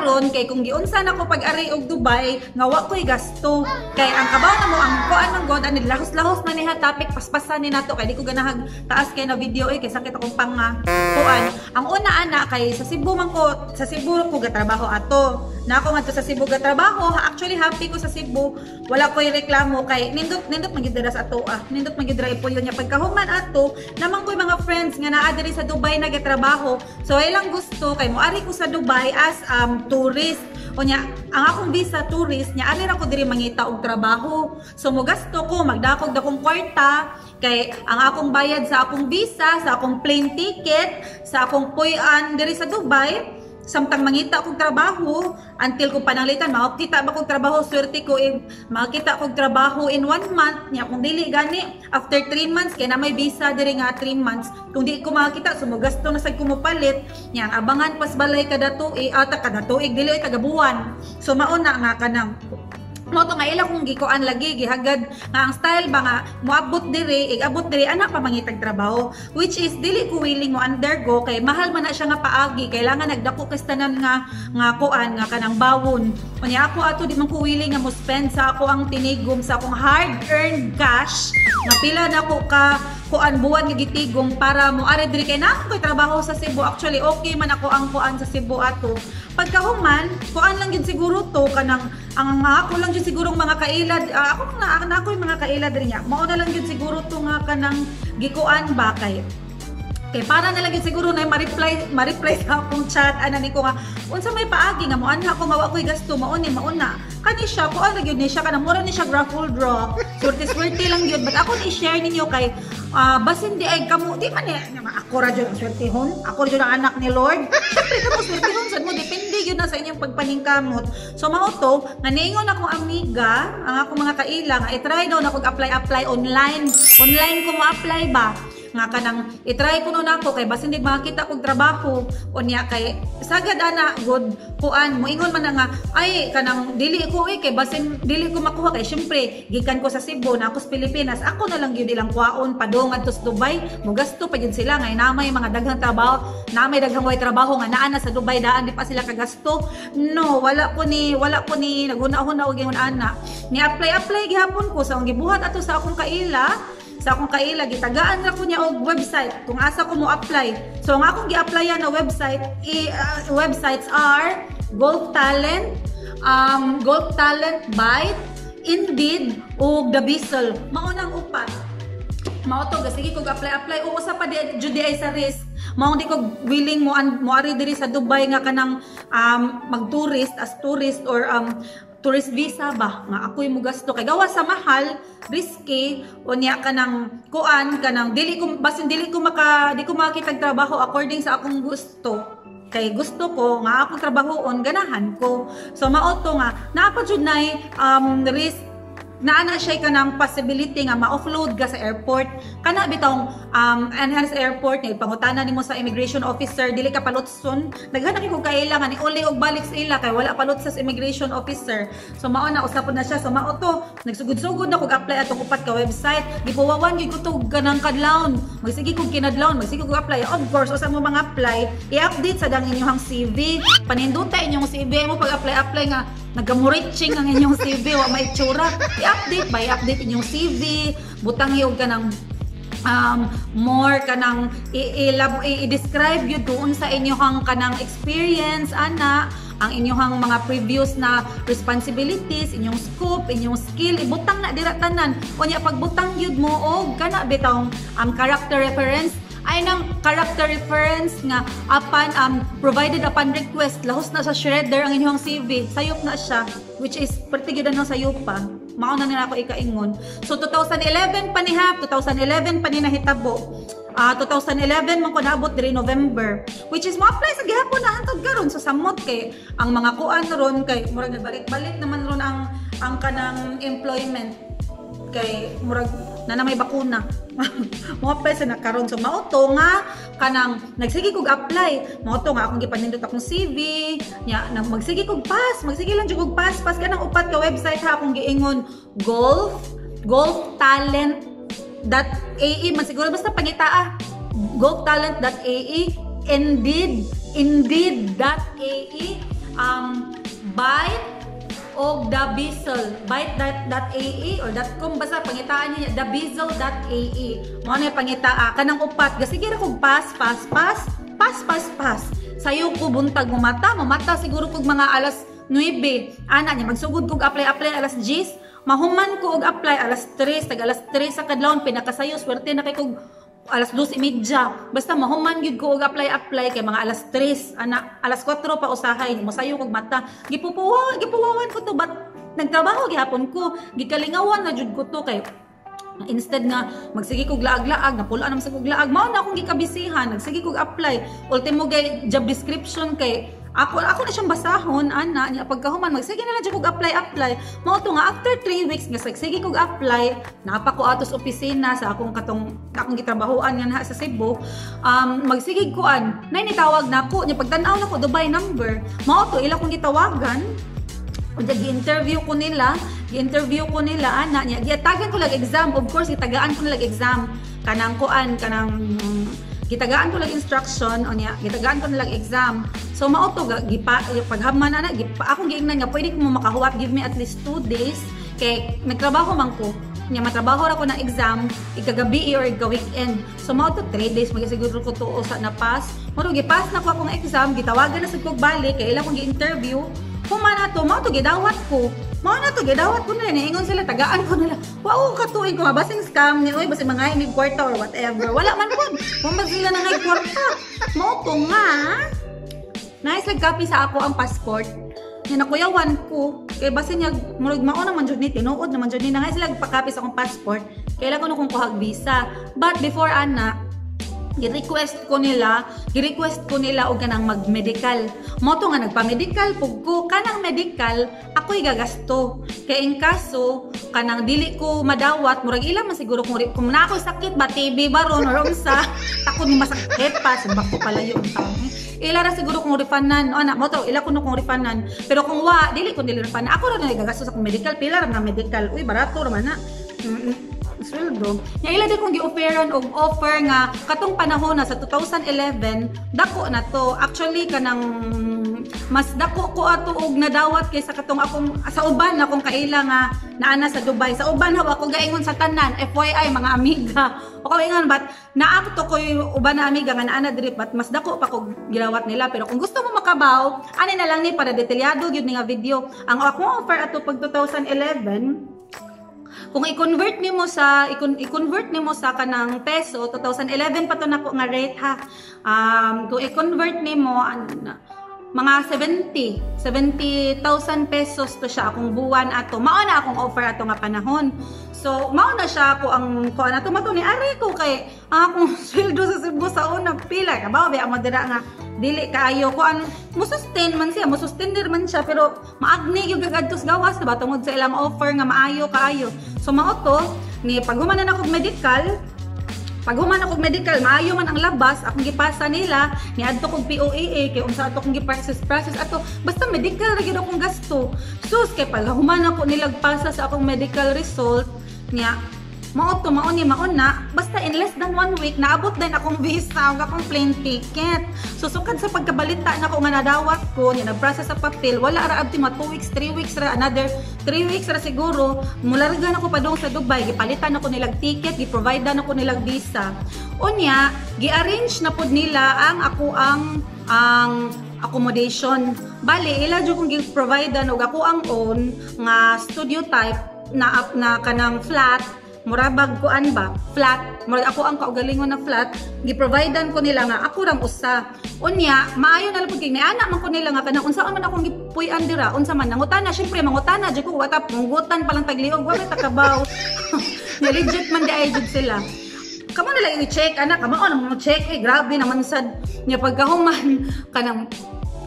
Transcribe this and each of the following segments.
karon kay kung giunsa na ko pag-ari og Dubai nga wa ko'y gasto kay ang kabaw na mo ang kuan man god ani lahos-lahos man niha topic paspasan ni nato kay di ko ganahag taas kay na video kay sakit akong panga kuan. Ang una ana kay sa Cebu man ko, sa Cebu ko gatrabaho ato na ako ngadto sa Cebu gatrabaho. Actually happy ko sa Cebu, wala ko'y reklamo kay nindot magidira sa ato nindot magidira ipuyo niya pagkahuman ato namang ko'y mga friends nga naa diri sa Dubai nagatrabaho. So ilang gusto kay moari ko sa Dubai as tourist o nya ang akong visa tourist nya ali ra ko diri mangita og trabaho. So mo gasto ko magdakog dakong kwarta kay ang akong bayad sa akong visa, sa akong plane ticket, sa akong puy-an diri sa Dubai samtang mangita akong trabaho until ko pananglitan makita ba kog trabaho swerte ko makita kog trabaho in 1 month nya kung dili gani after 3 months kay na may visa diri nga 3 months kung di ko makita sumugasto na sad ko mopalit nya abangan pas balay kada tuig kada tuig dili taga buwan. So mauna nga kanang mo to nga ila kung gikuan lagi gihagad nga ang style ba nga moabot diri igabot diri ana pa mangitag trabaho which is dili ko willing mo undergo kay mahal man na siya nga paagi kailangan nagdako kay tanan nga kuan nga kanang bawon unya ako ato di man ko willing nga mo spend sa ako ang tinigom sa akong hard earned cash nga pila na ko ka kuan buwan nga gitigom para mo ari diri kay na ako trabaho sa Cebu. Actually okay man ako ang kuan sa Cebu ato pagkahuman kuan lang gyud siguro to kanang ang ako lang gyud siguro mga kailad ako na ako yung mga kailad diri nya mao na lang gyud siguro to nga kanang gikuan ba kay para na lang gyud siguro na ma-reply sa akong chat ana ni ko nga unsa may paagi nga mo anha ko mawa ko'y gasto mauna kani siya ko ana gyud ni siya kanang mura ni siya grapple draw swerte lang gyud but ako ni share ninyo kay basin di ay kamo di man ako ra jud ang swertehon ako jud ang anak ni Lord syempre kamo swertehon sad mo depende gyud na sa inyong pagpaningkamot. So mao to nga niingon akong amiga ang akong mga kaila nga i-try daw na kog apply online ko mo-apply ba nga kanang i-try ko nun ako kay basin di makita kog trabaho unya kay sagad ana good kuan moingon man nga ay kanang dili ko kay basin dili ko makuha kay syempre gikan ko sa Cebu na ako sa Pilipinas ako na lang gyud ilang kuwaon padong adto sa Dubai mo gasto pa gyud sila nga namay mga daghang trabaho namay daghang way trabaho nga naa na sa Dubai daan di pa sila kagasto no wala ko ni naghunahon og ingon ana ni apply gihapon ko sa gibuhat ato sa akong kaila gitagaan ra ko niya og website kung asa ko mo apply. So ang akong gi-applyan na websites are Golf Talent, Byte, Indeed ug The Bissell. Mao nang upat. Mao to sige kog apply o usa pa jud ay sa risk. Mao di ko willing mo ari diri sa Dubai nga kanang mag-tourist as tourist or tourist visa ba nga ako'y mo gasto kay gawa sa mahal risky unya kanang kuan kanang dili ko makitag trabaho according sa akong gusto kay gusto ko nga akong trabahoon ganahan ko. So mao to nga naapa jud nay risk naana siya kanang possibility nga ma-offload ka sa airport kana bitong enhanced airport ni pangutana nimo sa immigration officer dili ka palutson daghan ko kailangan ni uli og balik sa ila kay wala palot sa immigration officer. So mao na usapon na siya. So mao to nagsugod-sugod na kog apply atong upat ka website gipuwawan gyud ko to ganang kadlawon magsige kog kinadlawon magsige kog apply of course usa mo mga apply i-update sa dang inyong CV paninduta inyong CV mo pag apply nga nagamuriching ang inyong CV wa may itsura i-update inyong CV butang iyo kanang more kanang i-describe yun doon sa inyong kanang experience ana ang inyong mga previous na responsibilities inyong scope inyong skill ibutang na dira tanan unya pagbutang yun mo og kana bitong character reference ay nang character reference nga upon provided upon request lahos na sa shredder ang inyong CV sayop na siya which is perti gyud na sayop pa mao na nila ako ikaingon. So 2011 pa ni 2011 pa ni nahitabo 2011 man ko naabot diri November which is mo apply sa gihapon na hantod karon so samot kay ang mga kuan ron kay murag balik-balik naman ron ang kanang employment kay murag na may bakuna mo apply sa nakaron. So mao to nga kanang nagsige kog apply mao to nga akong gipanindot akong CV nya magsige kog pass magsige lang jud kog pass kanang upat ka website ha akong giingon golftalent.ae man siguro basta pangitaa golftalent.ae indeed.ae Byte o byte.ae or .com basta pangitaan niya thebizzle.ae mo na pangitaa kanang upat sige ra kog pass sayo ko buntag mamata siguro kog mga alas 9 ana niya magsugod kog apply alas 10 mahuman ko og apply alas 3 tag alas 3 sa kadlawon pinakasayo swerte na kay kog alas 2:30 basta mahuman gyud ko og apply kay mga alas 3 ana alas 4 pa usahay mosayo kog mata gipuwawan ko to but nagtrabaho gihapon ko gikalingawan na jud ko to kay instead nga magsige kog laag-laag napula na kog laag mao na akong gikabisihan nagsige kog apply ultimo gay job description kay ako na siyang basahon ana nya pagkahuman magsige na lang kog apply mao to nga after 3 weeks nga sige kog apply napa ko atos opisina sa akong gitrabahoan nga sa Cebu magsige kuan nay nitawag nako nya pagtan-aw nako Dubai number mao to ila kong gitawagan ug gi-interview ko nila ana nya gitagan ko lag exam of course gitagaan ko lag exam kanang kuan kanang gitagaan ko lag instruction o nya gitagaan ko lag exam so mao to paghaman na akong giingnan nga pwede ko mo makahuwat give me at least 2 days kay nagtrabaho man ko nya matrabaho ra ko na exam ikagabi or ika-weekend so mao to 3 days magisiguro ko to sa na pass mao gipass na ko akong exam gitawagan na sad kog balik kay ila kong gi-interview kumana to mao to gidawat ko nila niingon sila tagaan ko nila wow katuig ko basing scam ni oy basing mga imig kwarta or whatever wala man po mambag sila na ngay kwarta mao to nga nice like copy sa ako ang passport nga nakuyawan ko kay basing niya murag mao naman jud ni tinuod naman jud ni na ngay sila pa-copy sa akong passport kailan ko no kung kuhag visa but before ana gi-request ko nila og kanang mag-medical. Mo to nga nagpa-medical pug ko kanang medical ako'y gagasto. Kay in kaso kanang dili ko madawat murag ila man siguro kung na ako sakit ba TB baron or unsa ako ni masakit pa subak ko palayo ang taon. Ila ra siguro kung refanan ana mo to ila ko no kung refanan pero kung dili ko refanan ako ra nagagasto sa kung medical pila ra na medical uy barato ra man na. Sweldo. Nya ila di kong gi-offeran og offer nga katong panahon na sa 2011 dako na to. Actually kanang mas dako ko ato og nadawat kaysa katong akong sa uban akong kaila nga naana sa Dubai. Sa uban hawa ako gaingon sa tanan FYI mga amiga. O ingon but naabot ko uban na amiga nga naana diri but mas dako pa ko gilawat nila pero kung gusto mo makabaw ani na lang ni para detalyado gyud ni nga video. Ang akong offer ato pag 2011 kung i-convert nimo sa kanang peso 2011 pa to nako nga rate ha kung i-convert nimo mga 70,000 pesos to siya akong buwan ato mao na akong offer ato nga panahon so mao na siya ako ang kuan ato mato ni ari ko kay akong sweldo sa Cebu sa una pila ka ba amo dira nga dili kaayo ko an mo-sustain dir man siya pero maagni gyud gadtos gawas ba tungod sa ilang offer nga maayo kaayo so mao to ni paghuman na ako medical maayo man ang labas akong gipasa nila niadto kog POAA kay unsa ato kong gi-process ato basta medical ra gyud akong gasto sus kay paghuman ako nilagpasa sa akong medical result niya mao na basta in less than 1 week naabot din akong visa ug akong plane ticket so sukad sa pagkabalita na ko nga nadawat ko niya nag-process sa papel wala ra abti 2 weeks 3 weeks ra another 3 weeks ra siguro mulargan ako pa dong sa Dubai gipalitan ako nilag ticket gi-providean ako nilag visa unya gi-arrange na pud nila ang accommodation bali ila jud kong gi-providean og ako ang own nga studio type na kanang flat murabag kuan ba flat murag ako ang kaugalingon na flat gi-providean ko nila nga ako rang usa unya maayo na lang pud kay ana man ko nila nga kanang unsa man akong gipuy-an dira unsa man nangutana syempre mangutana jud ko watap manggutan pa lang tagliog wa may takabaw ni legit man di jud sila kamo na lang i-check ana kamo mo check grabe naman sad nya pagkahuman kanang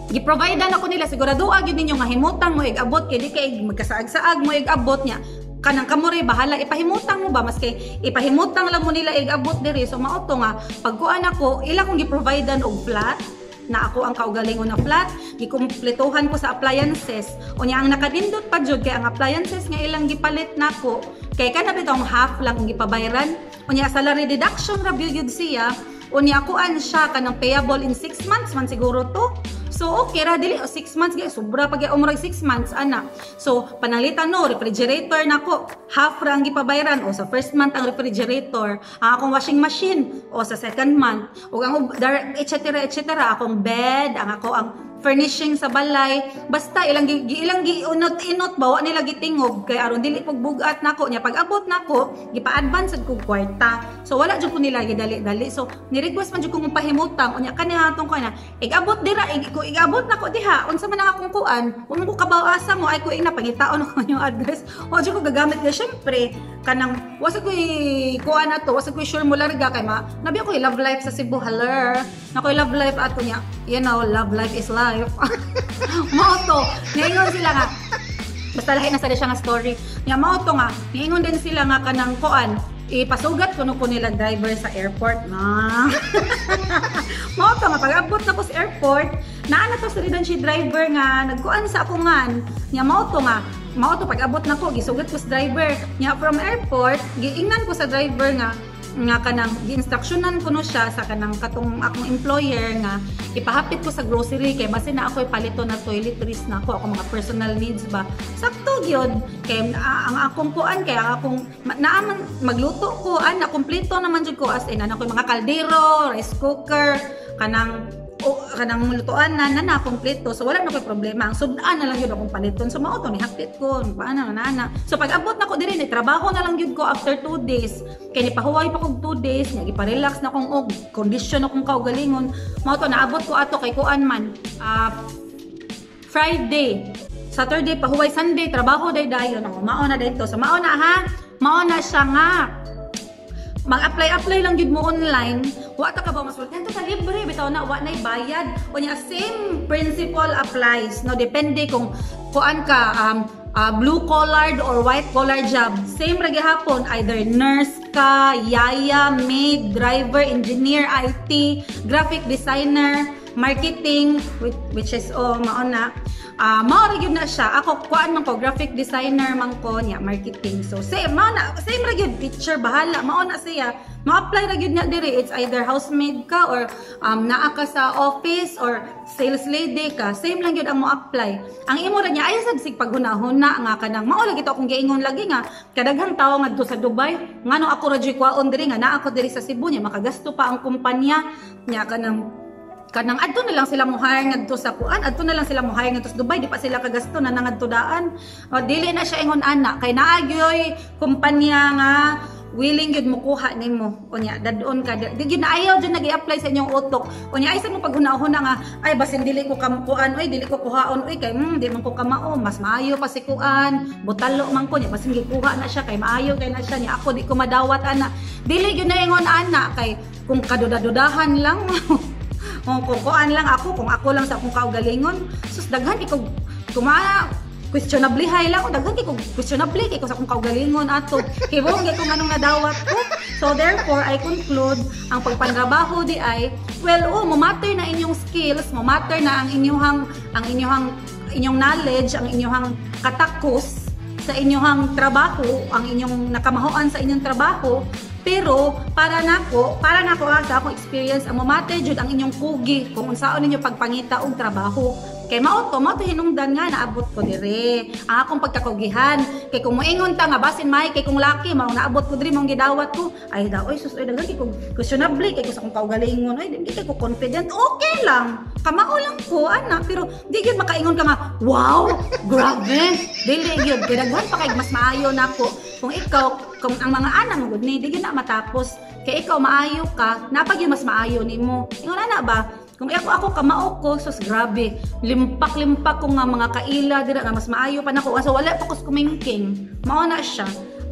gi-providean ako nila sigurado gyud ninyo nga himutang mo ig-abot kay di kay magkasaag-saag mo ig-abot nya kanang kamore bahala ipahimutang mo ba maski ipahimutang lang mo nila ig-abot diri so mao to nga pagkuan ako ila kong gi-providean og flat na ako ang kaugalingon na flat gikumpletuhan ko sa appliances unya ang nakadindot pa jud kay ang appliances nga ilang gipalit nako kay kana bitong half lang ang gipabayaran unya salary deduction ra gyud siya unya kuan siya kanang payable in 6 months man siguro to So okay ra dili 6 months gyud sobra pag umurag 6 months ana. So panalitan no refrigerator nako half ra ang gipabayaran o sa first month ang refrigerator, ang akong washing machine o sa second month ug ang etc. akong bed, ang ako ang furnishing sa balay, basta ilang giunot-inot bawa nila gitingog kay aron dili pag bugat nako nya pag abot nako gipa-advance ko kwarta. So wala jud ko nila gidali-dali. So ni-request man jud ko pahimutang unya kaniya atong kana igabot dira igabot nako diha unsa man ang akong kuan wa man ko kabaw-asa mo ay ko ina pangitaon ko yung address o jud ko gagamit ka syempre kanang wasa ko kuan ato wasa ko sure mo larga kay nabi ako love life sa Cebu haler nako love life ato nya you know love life is life. Mauto, niingon sila nga basta lahi na sa siya nga story nga mauto nga, niingon din sila nga kanang koan ipasugat kuno ko nila driver sa airport na mauto nga pag-abot na ko sa airport naa na to sa si driver nga nagkuan sa ako nga mauto pag-abot na ko gisugat ko sa driver nga from airport giingnan ko sa driver nga kanang gi-instructionan ko no siya sa kanang katong akong employer nga ipahapit ko sa grocery kay base na ako palito na toiletries na ako mga personal needs ba sakto gyud kay ang akong kuan kay ang akong naaman magluto ko na kompleto naman jud ko as in ako mga kaldero, rice cooker, kanang mulutuan na kompleto so wala na koy problema ang sudan na lang yun akong paliton so mao to ni hapit ko paano na so pag abot na ko diri ni trabaho na lang yun ko after 2 days kay ni pahuway pa kog 2 days nya gipa-relax na kong condition akong kaugalingon mao to naabot ko ato kay kuan man Friday Saturday pahuway Sunday trabaho day dayon mao na dito so mao na siya nga mag-apply lang jud mo online wa ta ka ba mas dito sa libre bitaw na wa nay bayad unya same principle applies no depende kung kuan ka blue collared or white collar job same ra gihapon either nurse ka yaya maid driver engineer IT graphic designer marketing which is mao na mao ra gyud na siya ako kuan man ko graphic designer man ko nya marketing so same ra gyud teacher bahala mao na siya ma-apply ra gyud na diri it's either housemaid ka or naa ka sa office or sales lady ka same lang gyud ang mo-apply ang imo ra nya ay sad sig paghunahuna nga kanang mao lagi to akong giingon lagi nga kadaghang tawo ngadto sa Dubai ngano ako ra gyud kwaon diri nga naa ako diri sa Cebu nya makagasto pa ang kumpanya nya kanang adto na lang sila mo hire ngadto sa kuan adto na lang sila mo hire ngadto sa Dubai di pa sila kagasto na nangadto daan dili na siya ingon ana kay naa gyoy kumpanya nga willing gyud mo kuha nimo unya dadon ka di gyud na ayaw gyud nagi-apply sa inyong utok unya ay sa mo paghunahuna nga ay basin dili ko kuan oy dili ko kuhaon oy kay di man ko kamao mas maayo pa si kuan butalo man ko nya basin gikuha na siya kay maayo kay na siya nya ako di ko madawat ana dili gyud na ingon ana kay kung kadudadudahan lang kung kuan lang ako kung ako lang sa akong kaugalingon sus daghan ikaw questionable hay lang daghan kay questionable kay ko sa akong kaugalingon ato kay wong kung anong nadawat ko so therefore I conclude ang pagpantrabaho di ay mo matter na inyong skills mo matter na ang inyong knowledge ang inyong katakos sa inyong trabaho ang inyong nakamahuan sa inyong trabaho pero para nako sa akong experience ang mamate jud ang inyong kugi kung unsaon ninyo pagpangita og trabaho kay mao to hinungdan nga naabot ko dire ang akong pagkakugihan kay kung moingon ta nga basin may kay kung laki mao naabot ko dire mong gidawat ko ay daw oy sus oy daghan kay kung questionable kay ko sa akong kaugalingon oy di kay ko confident okay lang kamao lang ko ana pero di gyud makaingon ka nga wow grabe dili gyud kay daghan pa kay mas maayo nako kung ang mga anak mo gud ni di gyud na matapos kay ikaw maayo ka napag mas maayo nimo ingon ana ba kung ako kamao ko sus grabe limpak ko nga mga kaila dira nga mas maayo pa nako so wala pa ko kumingking mao na siya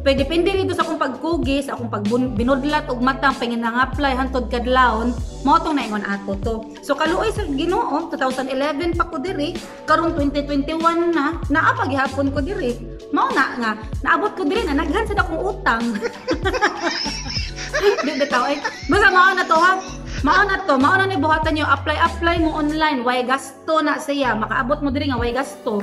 pero depende rito sa akong pagkugi sa akong pagbinudlat og matang panginang-apply hantod kadlawon mao tong naingon ato to so kaluoy sa Ginoo 2011 pa ko diri karon 2021 na naa pa gihapon ko diri mao na nga naabot ko diri na naghan sad akong utang di bitaw ay basta mao na to ha mao na ni buhatan niyo apply mo online way gasto na siya makaabot mo diri nga way gasto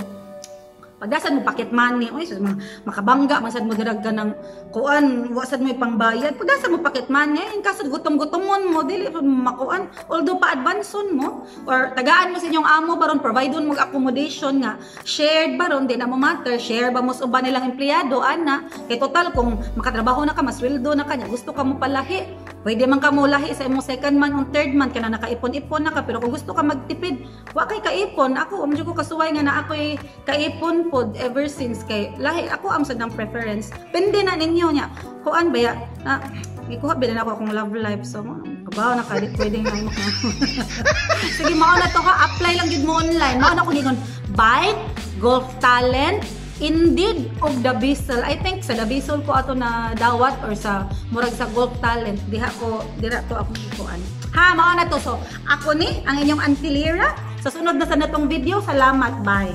Pagdasan mo pocket money, oy sus makabangga masad mo dirag ka ng kuan, wasad mo pangbayad. Pagdasan mo pocket money, in kaso gutom-gutomon mo dili makuan. Although pa advanceon mo or tagaan mo sa inyong amo baron provideon mo accommodation nga shared baron di na mo matter, share ba mo sa uban nilang empleyado ana. Kay total kung makatrabaho na ka, masweldo na ka, gusto ka mo palahi. Pwede man ka mo lahi sa imong second month o third month kana nakaipon-ipon na ka, pero kung gusto ka magtipid, wa kay kaipon. Ako medyo ko kasuway nga na ako'y kaipon pod ever since kay lahi ako am sa ng preference. Pende na ninyo nya. Kuan baya na gikuha bilin ako akong love life so kabaw na kalit pwedeng na mo. Sige mao na to ha, apply lang gid mo online. Mao na ko gingon Byte, Golf Talent, Indeed of the Bissell. I think sa the Bissell ko ato na dawat or sa murag sa Golf Talent dira to ako gikuan. Ha, mao na to. So ako ni ang inyong Auntie Lira. Sa sunod na sa natong video, salamat, bye.